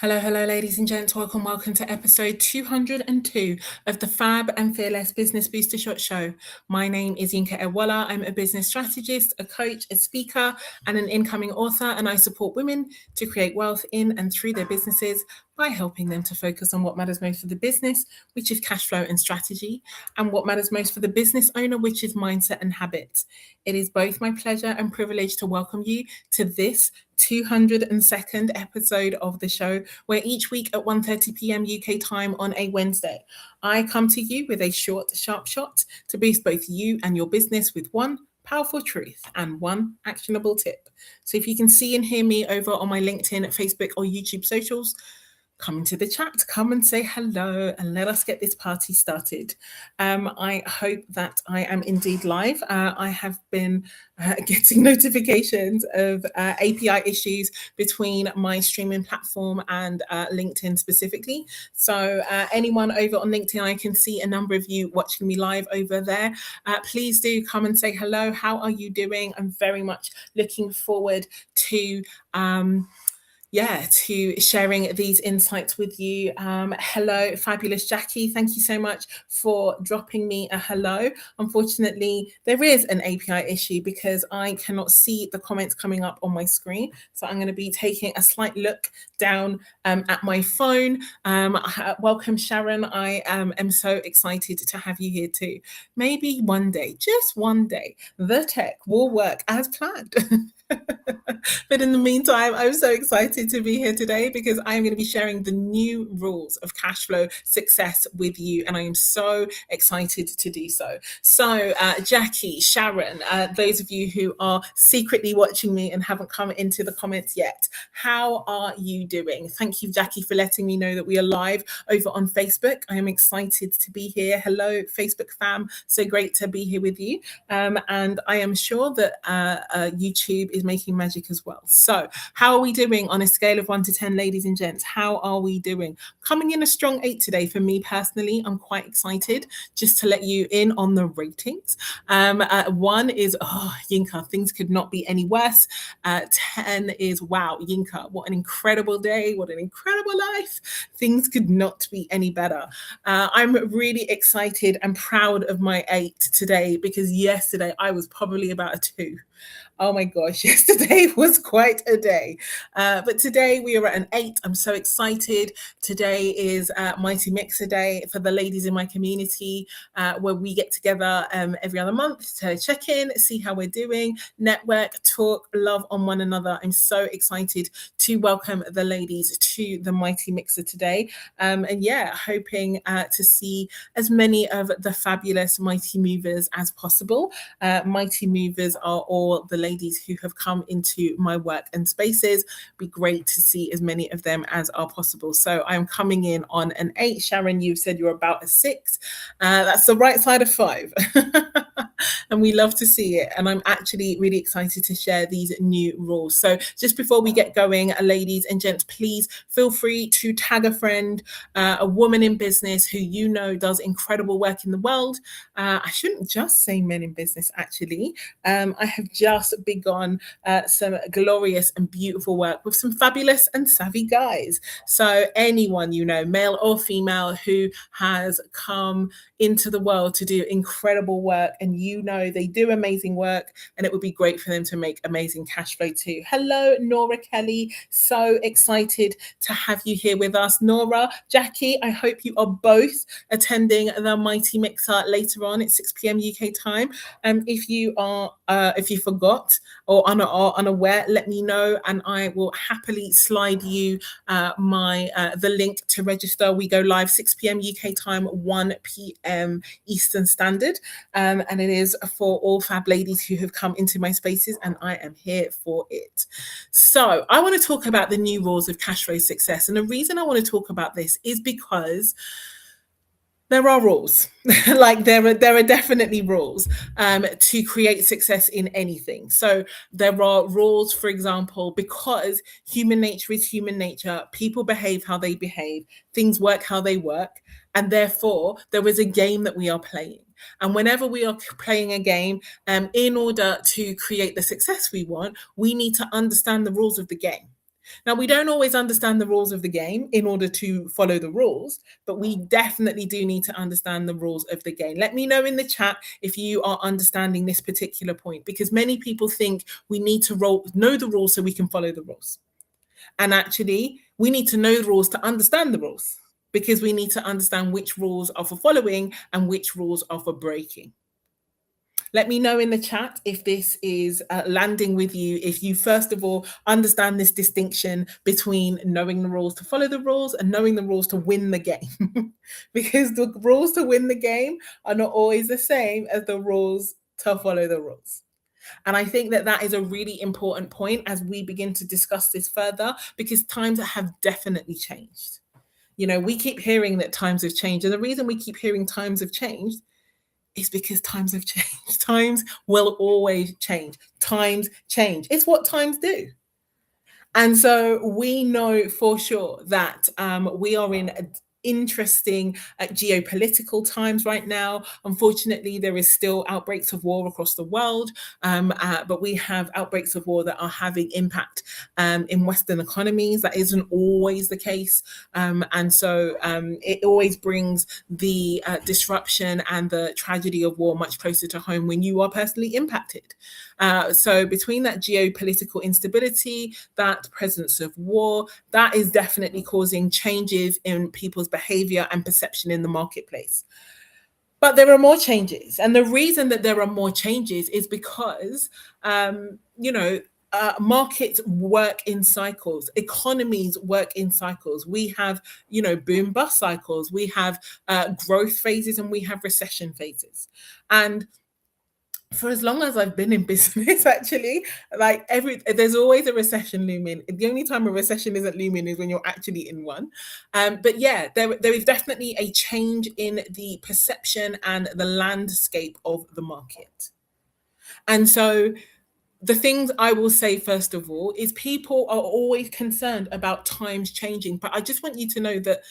Hello, ladies and gents. Welcome to episode 202 of the FAB and Fearless Business Booster Shot Show. My name is Yinka. I'm a business strategist, a coach, a speaker, and an incoming author, and I support women to create wealth in and through their businesses by helping them to focus on what matters most for the business, which is cash flow and strategy, and what matters most for the business owner, which is mindset and habits. It is both my pleasure and privilege to welcome you to this 202nd episode of the show, where each week at 1:30 p.m. UK time on a Wednesday, I come to you with a short, sharp shot to boost both you and your business with one powerful truth and one actionable tip. So if you can see and hear me over on my LinkedIn, Facebook, or YouTube socials, come into the chat, come and say hello, and let us get this party started. I hope that I am indeed live. I have been getting notifications of API issues between my streaming platform and LinkedIn specifically. So anyone over on LinkedIn, I can see a number of you watching me live over there. Please do come and say hello. How are you doing? I'm very much looking forward to to sharing these insights with you. Hello, fabulous Jackie. Thank you so much for dropping me a hello. Unfortunately, there is an API issue because I cannot see the comments coming up on my screen. So I'm going to be taking a slight look down at my phone. Welcome, Sharon. I am so excited to have you here too. Maybe one day, just one day, the tech will work as planned. But in the meantime, I'm so excited to be here today because I'm going to be sharing the new rules of cash flow success with you. And I am so excited to do so. So Jackie, Sharon, those of you who are secretly watching me and haven't come into the comments yet, how are you doing? Thank you, Jackie, for letting me know that we are live over on Facebook. I am excited to be here. Hello, Facebook fam. So great to be here with you. And I am sure that YouTube is making magic as well. So how are we doing on a scale of 1 to 10, ladies and gents? How are we doing? Coming in a strong 8 today for me personally. I'm quite excited just to let you in on the ratings. 1 is, Yinka, things could not be any worse. 10 is, wow, Yinka, what an incredible day. What an incredible life. Things could not be any better. I'm really excited and proud of my 8 today because yesterday I was probably about a 2. Oh my gosh, yesterday was quite a day. But today we are at an 8. I'm so excited. Today is Mighty Mixer Day for the ladies in my community, where we get together every other month to check in, see how we're doing, network, talk, love on one another. I'm so excited to welcome the ladies to the Mighty Mixer today. Hoping to see as many of the fabulous Mighty Movers as possible. Mighty Movers are all the ladies who have come into my work and spaces. Be great to see as many of them as are possible. So I'm coming in on an 8. Sharon, you've said you're about a 6. That's the right side of 5. And we love to see it. And I'm actually really excited to share these new rules. So just before we get going, ladies and gents, please feel free to tag a friend, a woman in business who you know does incredible work in the world. I shouldn't just say men in business, actually. I have just begun some glorious and beautiful work with some fabulous and savvy guys. So anyone, you know, male or female, who has come into the world to do incredible work, and you know they do amazing work, and it would be great for them to make amazing cash flow too. Hello, Nora Kelly. So excited to have you here with us. Nora, Jackie, I hope you are both attending the Mighty Mixer later on at 6 p.m. UK time. If you forgot or are unaware, let me know, and I will happily slide you the link to register. We go live 6 p.m. UK time, 1 p.m. Eastern Standard, and it is for all fab ladies who have come into my spaces, and I am here for it. So I want to talk about the new rules of cash flow success, and the reason I want to talk about this is because there are rules. Like there are definitely rules to create success in anything. So there are rules, for example, because human nature is human nature. People behave how they behave. Things work how they work. And therefore, there is a game that we are playing. And whenever we are playing a game, in order to create the success we want, we need to understand the rules of the game. Now, we don't always understand the rules of the game in order to follow the rules, but we definitely do need to understand the rules of the game. Let me know in the chat if you are understanding this particular point, because many people think we need to know the rules so we can follow the rules. And actually, we need to know the rules to understand the rules, because we need to understand which rules are for following and which rules are for breaking. Let me know in the chat if this is landing with you, if you first of all understand this distinction between knowing the rules to follow the rules and knowing the rules to win the game. Because the rules to win the game are not always the same as the rules to follow the rules. And I think that that is a really important point as we begin to discuss this further, because times have definitely changed. You know, we keep hearing that times have changed. And the reason we keep hearing times have changed is because times have changed. Times will always change. Times change. It's what times do. And so we know for sure that we are in interesting geopolitical times right now. Unfortunately, there is still outbreaks of war across the world, but we have outbreaks of war that are having impact in Western economies. That isn't always the case. And so it always brings the disruption and the tragedy of war much closer to home when you are personally impacted. So between that geopolitical instability, that presence of war, that is definitely causing changes in people's behavior and perception in the marketplace. But there are more changes. And the reason that there are more changes is because, markets work in cycles, economies work in cycles. We have, boom bust cycles, we have growth phases, and we have recession phases. And for as long as I've been in business, actually, there's always a recession looming. The only time a recession isn't looming is when you're actually in one. But yeah, there is definitely a change in the perception and the landscape of the market. And so the things I will say, first of all, is people are always concerned about times changing. But I just want you to know that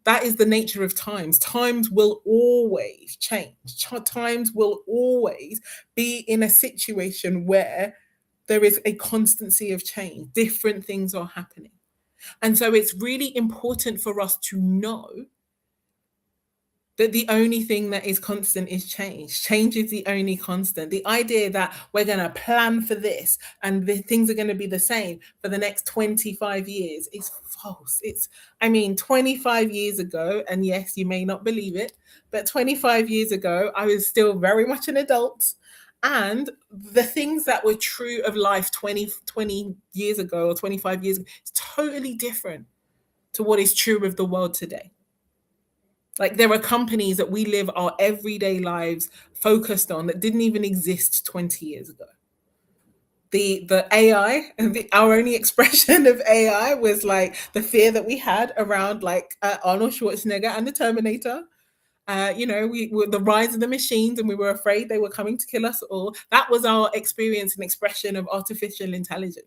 that is the nature of times. Times will always change. Times will always be in a situation where there is a constancy of change. Different things are happening. And so it's really important for us to know that the only thing that is constant is change. Change is the only constant. The idea that we're going to plan for this and the things are going to be the same for the next 25 years is false. 25 years ago, and yes, you may not believe it, but 25 years ago, I was still very much an adult. And the things that were true of life 20 years ago or 25 years ago is totally different to what is true of the world today. Like, there are companies that we live our everyday lives focused on that didn't even exist 20 years ago. The AI, our only expression of AI was like the fear that we had around Arnold Schwarzenegger and the Terminator. We were the rise of the machines, and we were afraid they were coming to kill us all. That was our experience and expression of artificial intelligence.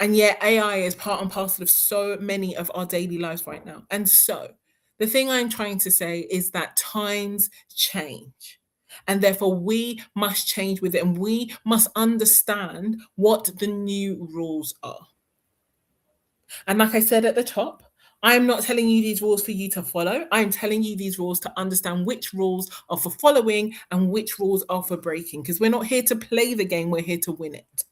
And yet AI is part and parcel of so many of our daily lives right now. And so the thing I'm trying to say is that times change. And therefore, we must change with it. And we must understand what the new rules are. And like I said at the top, I'm not telling you these rules for you to follow. I'm telling you these rules to understand which rules are for following and which rules are for breaking. Because we're not here to play the game, we're here to win it.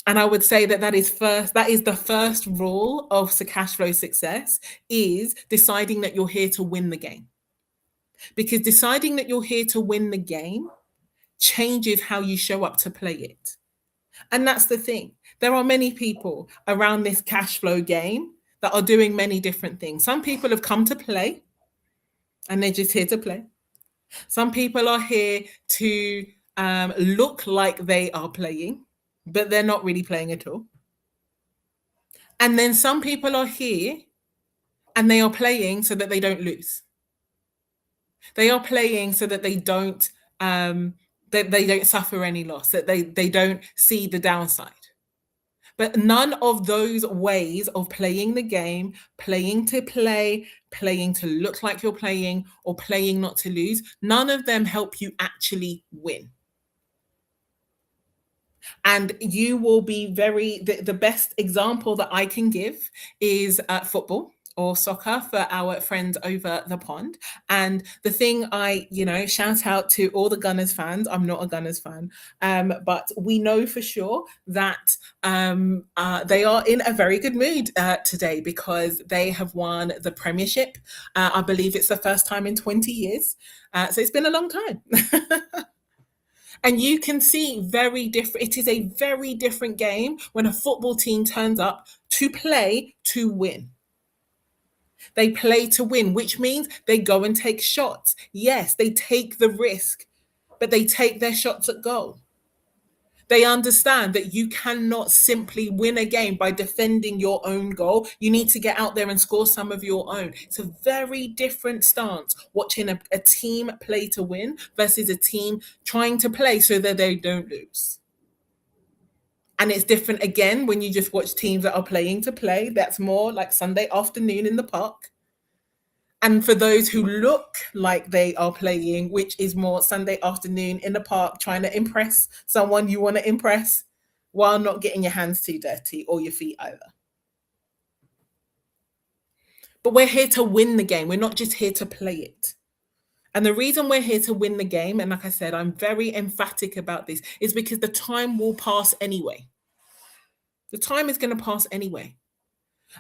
And I would say that is the first rule of cash flow success, is deciding that you're here to win the game. Because deciding that you're here to win the game changes how you show up to play it. And that's the thing. There are many people around this cash flow game that are doing many different things. Some people have come to play and they're just here to play. Some people are here to look like they are playing, but they're not really playing at all. And then some people are here and they are playing so that they don't lose. They are playing so that they don't suffer any loss, that they don't see the downside. But none of those ways of playing the game, playing to play, playing to look like you're playing, or playing not to lose, none of them help you actually win. And you will be the best example that I can give is football or soccer for our friends over the pond. And the thing shout out to all the Gunners fans. I'm not a Gunners fan, but we know for sure that they are in a very good mood today because they have won the Premiership. I believe it's the first time in 20 years. So it's been a long time. And you can see very different. It is a very different game when a football team turns up to play to win. They play to win, which means they go and take shots. Yes, they take the risk, but they take their shots at goal. They understand that you cannot simply win a game by defending your own goal. You need to get out there and score some of your own. It's a very different stance watching a team play to win versus a team trying to play so that they don't lose. And it's different again when you just watch teams that are playing to play. That's more like Sunday afternoon in the park. And for those who look like they are playing, which is more Sunday afternoon in the park, trying to impress someone you want to impress while not getting your hands too dirty or your feet either. But we're here to win the game. We're not just here to play it. And the reason we're here to win the game, and like I said, I'm very emphatic about this, is because the time will pass anyway. The time is going to pass anyway.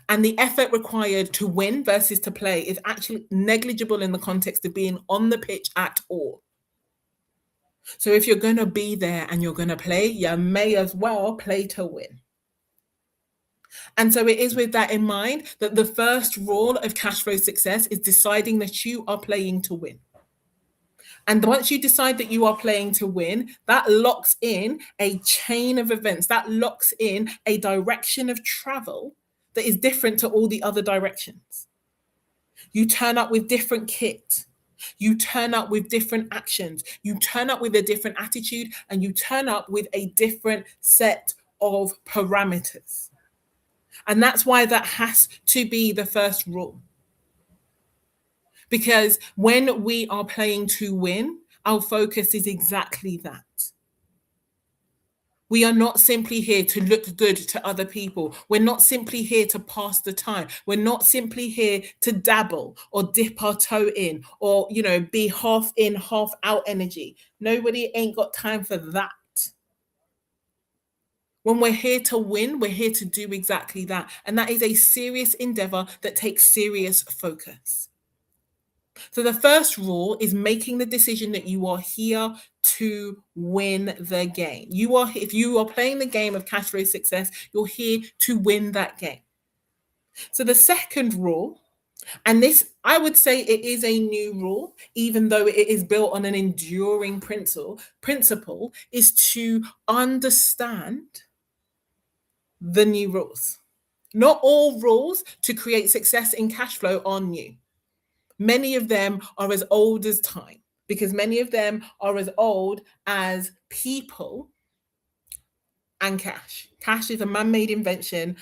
And the effort required to win versus to play is actually negligible in the context of being on the pitch at all. So if you're going to be there and you're going to play, you may as well play to win. And so it is with that in mind that the first rule of cash flow success is deciding that you are playing to win. And once you decide that you are playing to win, that locks in a chain of events, that locks in a direction of travel that is different to all the other directions. You turn up with different kit. You turn up with different actions. You turn up with a different attitude, and you turn up with a different set of parameters. And that's why that has to be the first rule. Because when we are playing to win, our focus is exactly that. We are not simply here to look good to other people. We're not simply here to pass the time. We're not simply here to dabble or dip our toe in or, be half in, half out energy. Nobody ain't got time for that. When we're here to win, we're here to do exactly that. And that is a serious endeavor that takes serious focus. So the first rule is making the decision that you are here to win the game. If you are playing the game of cash flow success, you're here to win that game. So the second rule, and this, I would say it is a new rule, even though it is built on an enduring principle, is to understand the new rules. Not all rules to create success in cash flow are new. Many of them are as old as time, because many of them are as old as people and cash. Cash is a man-made invention,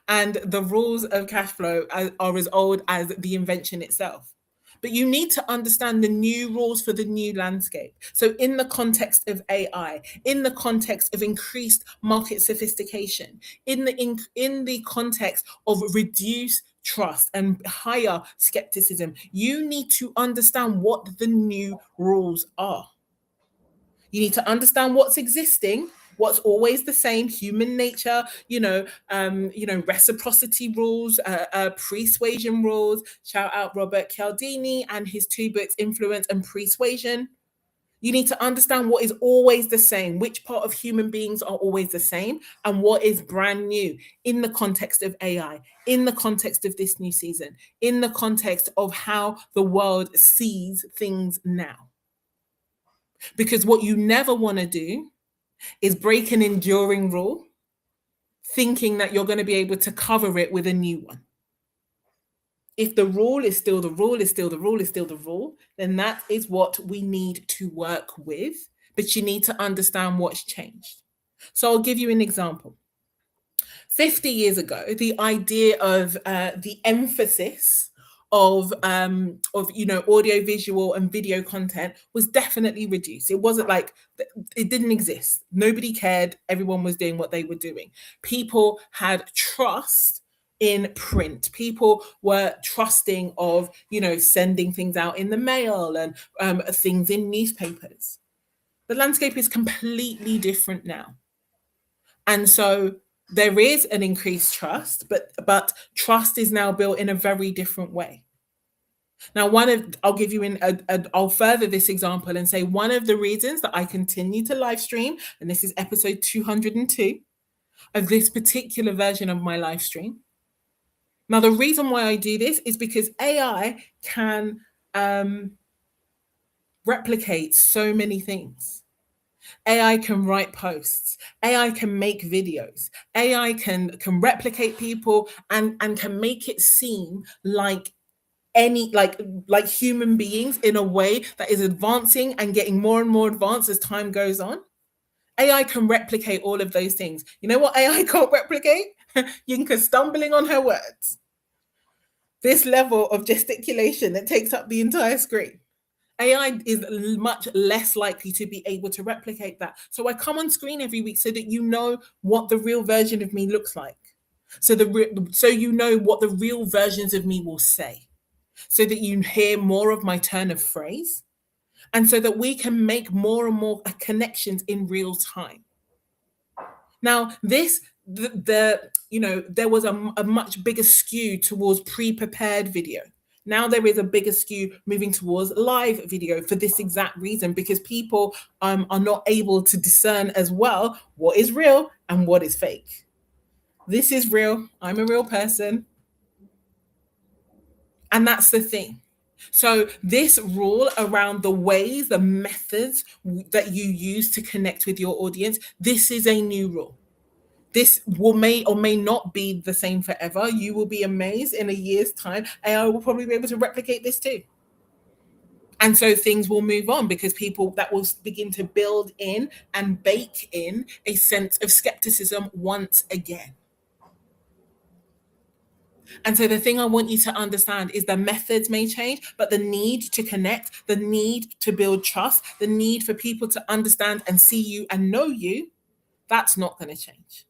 and the rules of cash flow are as old as the invention itself. But you need to understand the new rules for the new landscape. So in the context of AI, in the context of increased market sophistication, in the context of reduced trust and higher skepticism, you need to understand what the new rules are. You need to understand what's existing, what's always the same, human nature, reciprocity rules, persuasion rules. Shout out Robert Cialdini and his 2 books, Influence and Persuasion. You need to understand what is always the same, which part of human beings are always the same, and what is brand new in the context of AI, in the context of this new season, in the context of how the world sees things now. Because what you never want to do is break an enduring rule, thinking that you're going to be able to cover it with a new one. If the rule is still the rule, then that is what we need to work with. But you need to understand what's changed. So I'll give you an example. 50 years ago, the idea of the emphasis of audio, visual, and video content was definitely reduced. It wasn't like it didn't exist. Nobody cared. Everyone was doing what they were doing. People had trust in print. People were trusting of sending things out in the mail and things in newspapers. The landscape is completely different now, and so there is an increased trust, but trust is now built in a very different way. Now, I'll give you I'll further this example and say one of the reasons that I continue to live stream, and this is episode 202 of this particular version of my live stream. Now, the reason why I do this is because AI can replicate so many things. AI can write posts. AI can make videos. AI can replicate people and can make it seem like like human beings in a way that is advancing and getting more and more advanced as time goes on. AI can replicate all of those things. You know what AI can't replicate? Yinka stumbling on her words. This level of gesticulation that takes up the entire screen. AI is much less likely to be able to replicate that. So I come on screen every week so that you know what the real version of me looks like. So you know what the real versions of me will say. So that you hear more of my turn of phrase. And so that we can make more and more connections in real time. Now, there was a much bigger skew towards pre-prepared video. Now there is a bigger skew moving towards live video for this exact reason, because people are not able to discern as well what is real and what is fake. This is real. I'm a real person. And that's the thing. So this rule around the ways, the methods that you use to connect with your audience, this is a new rule. This may or may not be the same forever. You will be amazed in a year's time. AI will probably be able to replicate this too. And so things will move on because that will begin to build in and bake in a sense of skepticism once again. And so the thing I want you to understand is the methods may change, but the need to connect, the need to build trust, the need for people to understand and see you and know you, that's not going to change.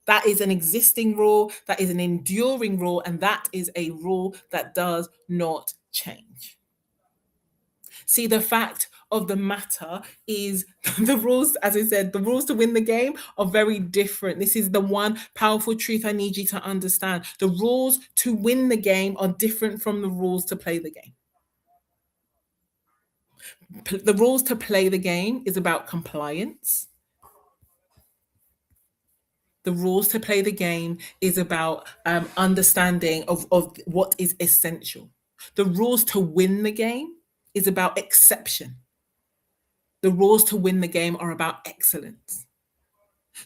That is an existing rule, that is an enduring rule, and that is a rule that does not change. See, the fact of the matter is the rules, as I said, the rules to win the game are very different. This is the one powerful truth I need you to understand. The rules to win the game are different from the rules to play the game. The rules to play the game is about compliance. The rules to play the game is about understanding of what is essential. The rules to win the game is about exception. The rules to win the game are about excellence.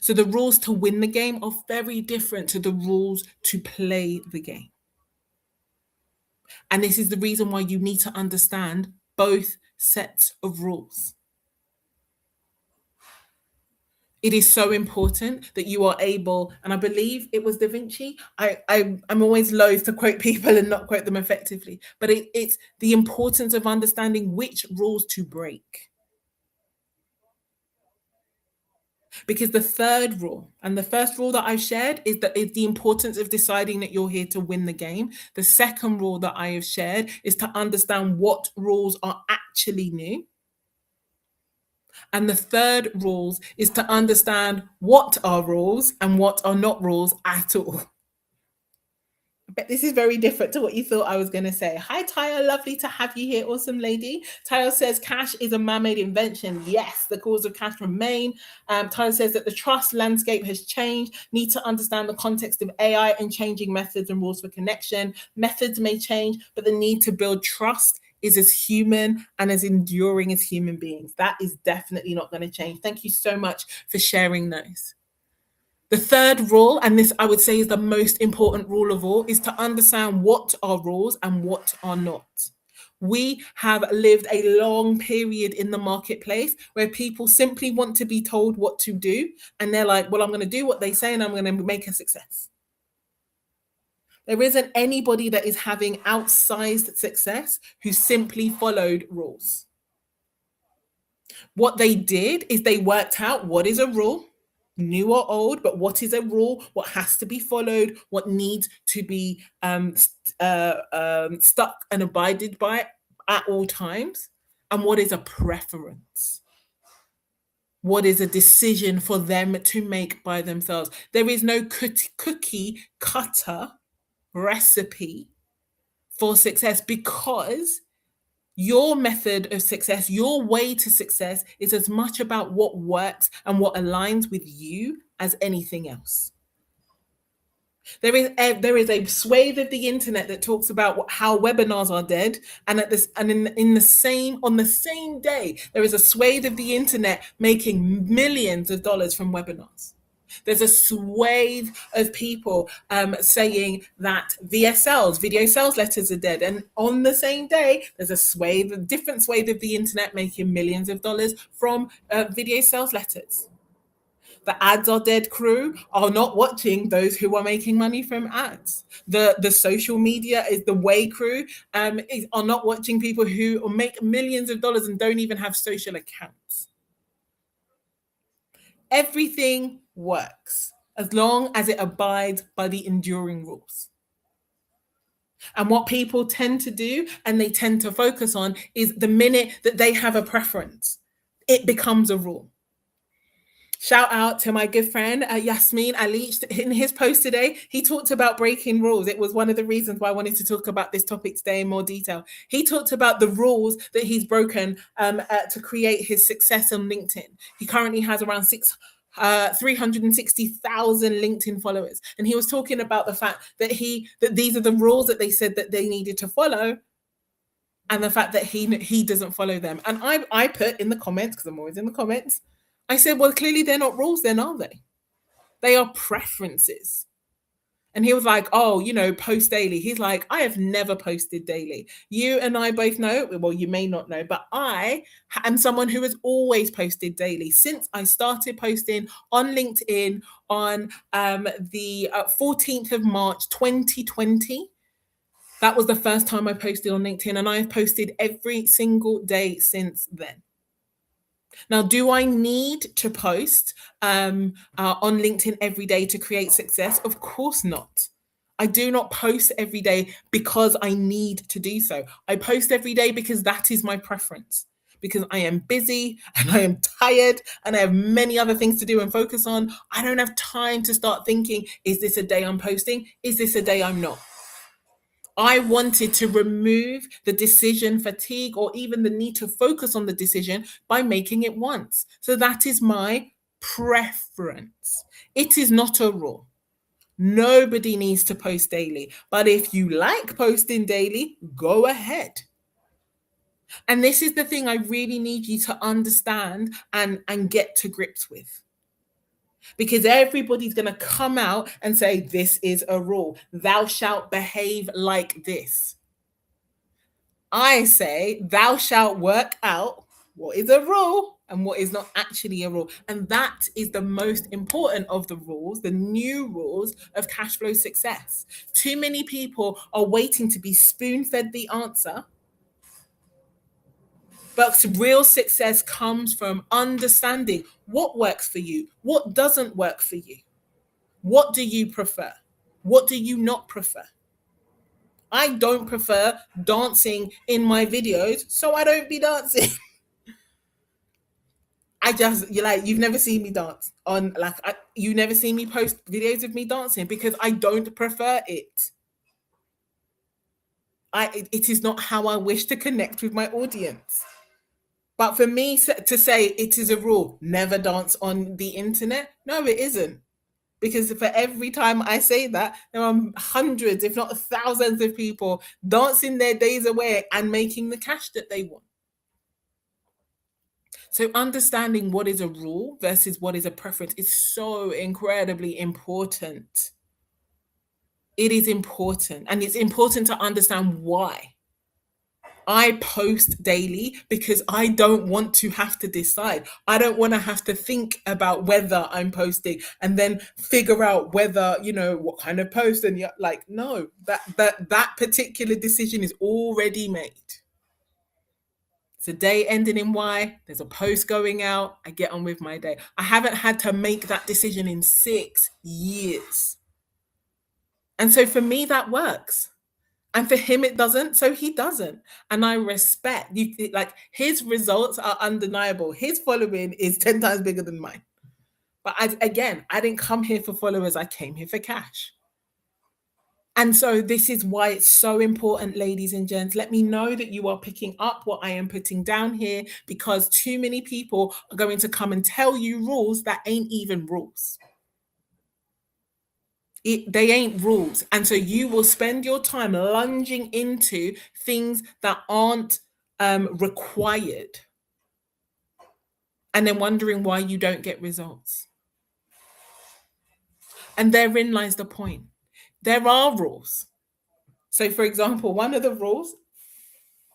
So the rules to win the game are very different to the rules to play the game. And this is the reason why you need to understand both sets of rules. It is so important that you are able, and I believe it was Da Vinci. I'm always loath to quote people and not quote them effectively, but it's the importance of understanding which rules to break. Because the third rule, and the first rule that I've shared, is the importance of deciding that you're here to win the game. The second rule that I have shared is to understand what rules are actually new. And the third rules is to understand what are rules and what are not rules at all. But this is very different to what you thought I was going to say. Hi, Taya. Lovely to have you here. Awesome lady. Taya says cash is a man-made invention. Yes, the cause of cash remain. Taya says that the trust landscape has changed. Need to understand the context of AI and changing methods and rules for connection. Methods may change, but the need to build trust is as human and as enduring as human beings. That is definitely not going to change. Thank you so much for sharing those. The third rule, and this I would say is the most important rule of all, is to understand what are rules and what are not. We have lived a long period in the marketplace where people simply want to be told what to do. And they're like, well, I'm going to do what they say and I'm going to make a success. There isn't anybody that is having outsized success who simply followed rules. What they did is they worked out what is a rule, new or old, but what is a rule, what has to be followed, what needs to be stuck and abided by at all times, and what is a preference. What is a decision for them to make by themselves? There is no cookie cutter recipe for success, because your method of success, your way to success, is as much about what works and what aligns with you as anything else. There is a swathe of the internet that talks about how webinars are dead, and in the same on the same day, there is a swathe of the internet making millions of dollars from webinars. There's a swathe of people saying that VSLs, video sales letters, are dead. And on the same day, there's a different swathe of the internet making millions of dollars from video sales letters. The ads are dead crew are not watching those who are making money from ads. The social media is the way crew are not watching people who make millions of dollars and don't even have social accounts. Everything works as long as it abides by the enduring rules. And what people tend to do and they tend to focus on is the minute that they have a preference, it becomes a rule. Shout out to my good friend Yasmin Ali. In his post today, he talked about breaking rules. It was one of the reasons why I wanted to talk about this topic today in more detail. He talked about the rules that he's broken to create his success on LinkedIn. He currently has around 360,000 LinkedIn followers, and he was talking about the fact that these are the rules that they said that they needed to follow, and the fact that he doesn't follow them. And I put in the comments, because I'm always in the comments, I said, well, clearly they're not rules then, are they? They are preferences. And he was like, oh, post daily. He's like, I have never posted daily. You and I both know, well, you may not know, but I am someone who has always posted daily since I started posting on LinkedIn on the 14th of March, 2020. That was the first time I posted on LinkedIn, and I have posted every single day since then. Now, do I need to post on LinkedIn every day to create success? Of course not. I do not post every day because I need to do so. I post every day because that is my preference, because I am busy and I am tired and I have many other things to do and focus on. I don't have time to start thinking, is this a day I'm posting? Is this a day I'm not? I wanted to remove the decision fatigue, or even the need to focus on the decision, by making it once. So that is my preference. It is not a rule. Nobody needs to post daily. But if you like posting daily, go ahead. And this is the thing I really need you to understand and get to grips with. Because everybody's going to come out and say, this is a rule. Thou shalt behave like this. I say, thou shalt work out what is a rule and what is not actually a rule. And that is the most important of the rules, the new rules of cash flow success. Too many people are waiting to be spoon-fed the answer. But real success comes from understanding what works for you, what doesn't work for you. What do you prefer? What do you not prefer? I don't prefer dancing in my videos, so I don't be dancing. You've never seen me dance you never seen me post videos of me dancing, because I don't prefer it. It is not how I wish to connect with my audience. But for me to say it is a rule, never dance on the internet, no, it isn't. Because for every time I say that, there are hundreds, if not thousands of people dancing their days away and making the cash that they want. So understanding what is a rule versus what is a preference is so incredibly important. It is important. And it's important to understand why. I post daily because I don't want to have to decide. I don't want to have to think about whether I'm posting and then figure out whether, what kind of post. And like, no, that particular decision is already made. It's a day ending in Y. There's a post going out. I get on with my day. I haven't had to make that decision in 6 years. And so for me, that works. And for him, it doesn't. So he doesn't. And I respect you. Like, his results are undeniable. His following is 10 times bigger than mine. But I didn't come here for followers. I came here for cash. And so this is why it's so important, ladies and gents. Let me know that you are picking up what I am putting down here, because too many people are going to come and tell you rules that ain't even rules. They ain't rules. And so you will spend your time lunging into things that aren't required, and then wondering why you don't get results. And therein lies the point. There are rules. So, for example, one of the rules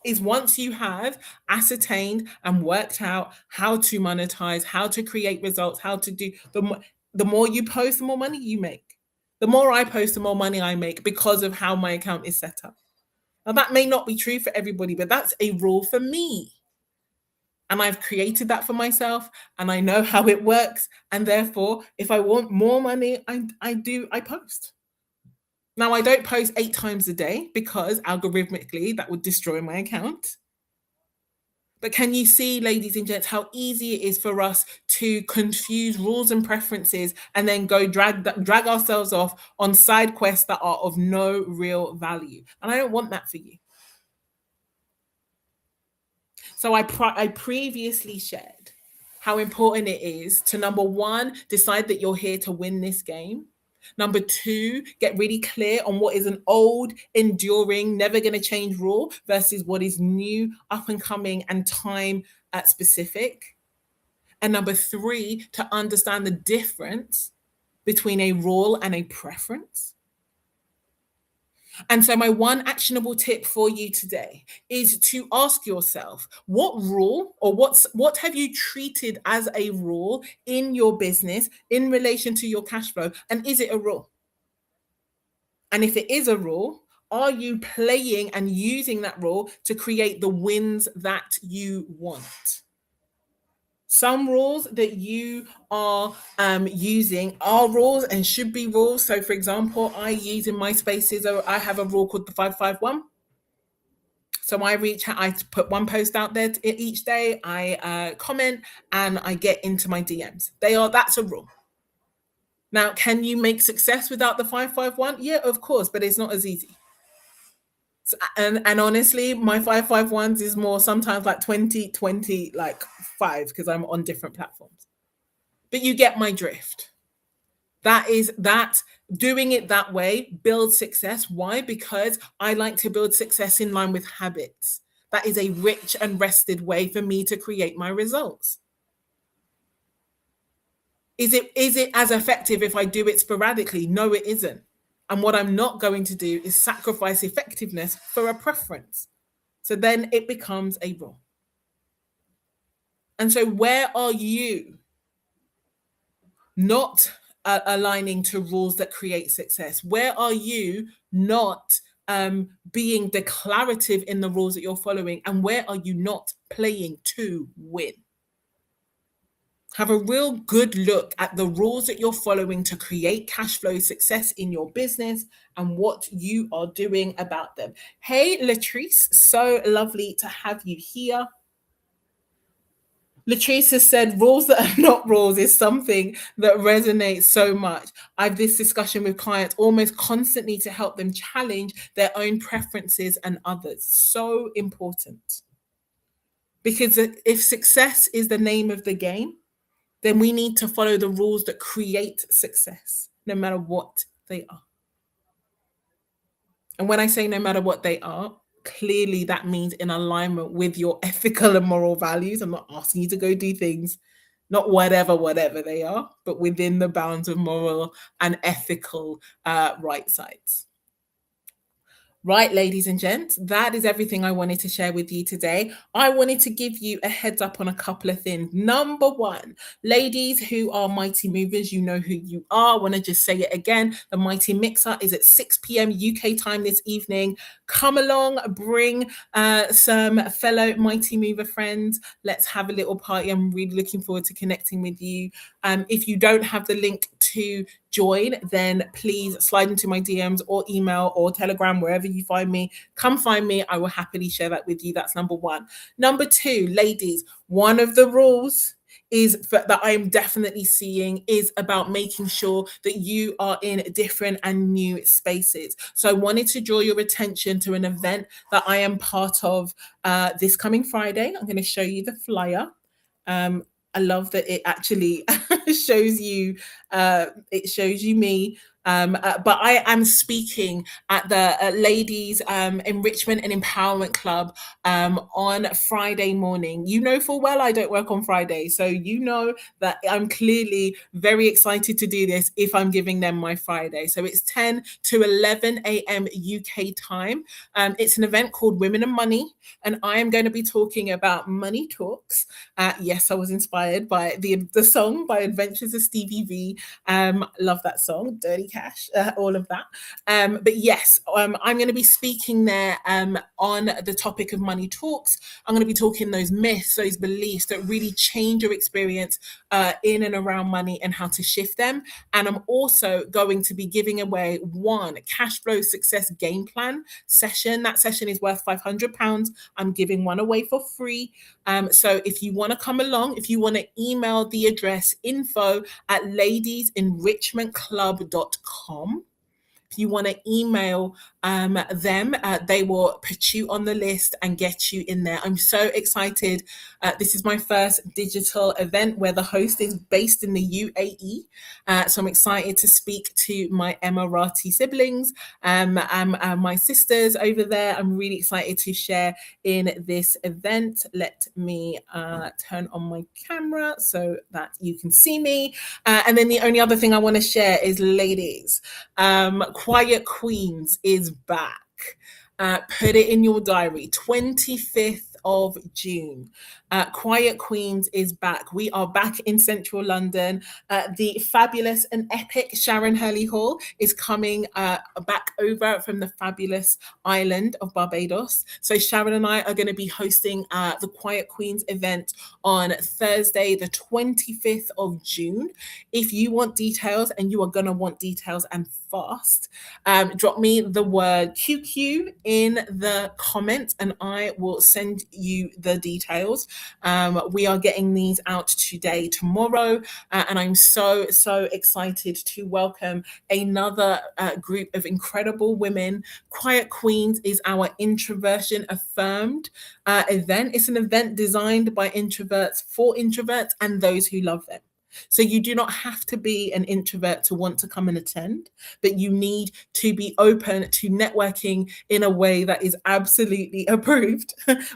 is, once you have ascertained and worked out how to monetize, how to create results, how to do, the more you post, the more money you make. The more I post, the more money I make, because of how my account is set up. Now, that may not be true for everybody, but that's a rule for me. And I've created that for myself, and I know how it works. And therefore, if I want more money, I post. Now, I don't post 8 times a day, because algorithmically that would destroy my account. But can you see, ladies and gents, how easy it is for us to confuse rules and preferences and then go drag ourselves off on side quests that are of no real value? And I don't want that for you. So I previously shared how important it is to, number one, decide that you're here to win this game. Number two, get really clear on what is an old, enduring, never going to change rule versus what is new, up and coming, and time specific. And number three, to understand the difference between a rule and a preference. And so my one actionable tip for you today is to ask yourself, what rule, or what have you treated as a rule in your business in relation to your cash flow? And is it a rule? And if it is a rule, are you playing and using that rule to create the wins that you want? Some rules that you are using are rules and should be rules. So, for example, I use in my spaces, I have a rule called the 551. So I put one post out there each day, I comment, and I get into my DMs. That's a rule. Now, can you make success without the 551? Yeah, of course, but it's not as easy. So, and honestly, my 551s is more sometimes like 20, like 5, because I'm on different platforms. But you get my drift. That doing it that way builds success. Why? Because I like to build success in line with habits. That is a rich and rested way for me to create my results. Is it as effective if I do it sporadically? No, it isn't. And what I'm not going to do is sacrifice effectiveness for a preference. So then it becomes a rule. And so where are you not aligning to rules that create success? Where are you not being declarative in the rules that you're following? And where are you not playing to win? Have a real good look at the rules that you're following to create cash flow success in your business and what you are doing about them. Hey, Latrice, so lovely to have you here. Latrice has said rules that are not rules is something that resonates so much. I have this discussion with clients almost constantly to help them challenge their own preferences and others. So important. Because if success is the name of the game, then we need to follow the rules that create success, no matter what they are. And when I say no matter what they are, clearly that means in alignment with your ethical and moral values. I'm not asking you to go do things, not whatever they are, but within the bounds of moral and ethical right sides. Right, ladies and gents, that is everything I wanted to share with you today. I wanted to give you a heads up on a couple of things. Number one, ladies who are mighty movers, you know who you are. I want to just say it again. The Mighty Mixer is at 6 p.m. UK time this evening. Come along, bring some fellow mighty mover friends. Let's have a little party. I'm really looking forward to connecting with you. If you don't have the link to join, then please slide into my DMs or email or Telegram, wherever you find me. Come find me. I will happily share that with you. That's number one. Number two, ladies, one of the rules that I'm definitely seeing is about making sure that you are in different and new spaces. So I wanted to draw your attention to an event that I am part of this coming Friday. I'm going to show you the flyer. I love that it actually shows you me. But I am speaking at the Ladies Enrichment and Empowerment Club on Friday morning. You know full well I don't work on Friday, so you know that I'm clearly very excited to do this if I'm giving them my Friday. So it's 10 to 11 a.m. UK time. It's an event called Women and Money, and I am going to be talking about money talks. Yes, I was inspired by the song by Adventures of Stevie V. Love that song, Dirty Cash, all of that. But yes, I'm going to be speaking there on the topic of money talks. I'm going to be talking those myths, those beliefs that really change your experience in and around money and how to shift them. And I'm also going to be giving away one cash flow success game plan session. That session is worth £500. I'm giving one away for free. So if you want to come along, if you want to email the address info@ladiesenrichmentclub.com. If you want to email them, they will put you on the list and get you in there. I'm so excited. This is my first digital event where the host is based in the UAE. So I'm excited to speak to my Emirati siblings, my sisters over there. I'm really excited to share in this event. Let me turn on my camera so that you can see me. And then the only other thing I want to share is, ladies, Quiet Queens is back. Put it in your diary, 25th of June. Quiet Queens is back. We are back in central London. The fabulous and epic Sharon Hurley Hall is coming back over from the fabulous island of Barbados. So Sharon and I are going to be hosting the Quiet Queens event on Thursday, the 25th of June. If you want details, and you are going to want details and fast, drop me the word QQ in the comments and I will send you the details. We are getting these out today, tomorrow, and I'm so excited to welcome another group of incredible women. Quiet Queens is our introversion affirmed event. It's an event designed by introverts for introverts and those who love them. So you do not have to be an introvert to want to come and attend, but you need to be open to networking in a way that is absolutely approved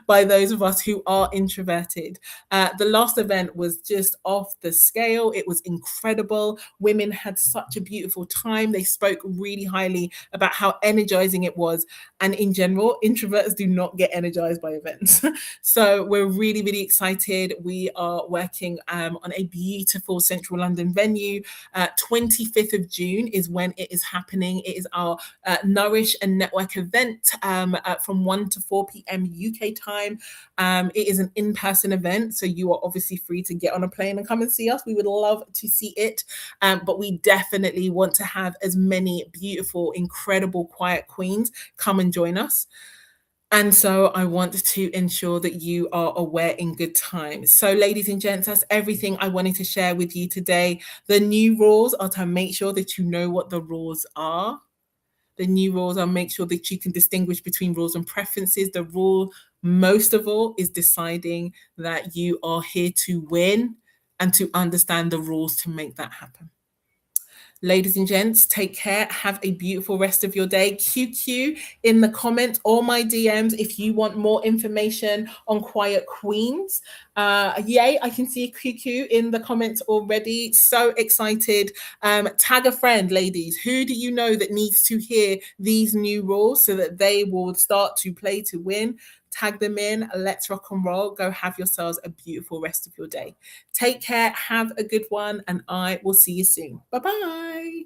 by those of us who are introverted. The last event was just off the scale. It was incredible. Women had such a beautiful time. They spoke really highly about how energizing it was. And in general, introverts do not get energized by events. So we're really excited. We are working on a beautiful central London venue. 25th of June is when it is happening. It is our Nourish and Network event from 1 to 4 p.m. UK time. It is an in-person event, so you are obviously free to get on a plane and come and see us. We would love to see it, but we definitely want to have as many beautiful, incredible Quiet Queens come and join us. And so I want to ensure that you are aware in good time. So ladies and gents, that's everything I wanted to share with you today. The new rules are to make sure that you know what the rules are. The new rules are make sure that you can distinguish between rules and preferences. The rule, most of all, is deciding that you are here to win and to understand the rules to make that happen. Ladies and gents, take care. Have a beautiful rest of your day. QQ in the comments or my DMs if you want more information on Quiet Queens. Yay, I can see QQ in the comments already. So excited. Tag a friend, ladies. Who do you know that needs to hear these new rules so that they will start to play to win? Tag them in. Let's rock and roll. Go have yourselves a beautiful rest of your day. Take care. Have a good one. And I will see you soon. Bye bye.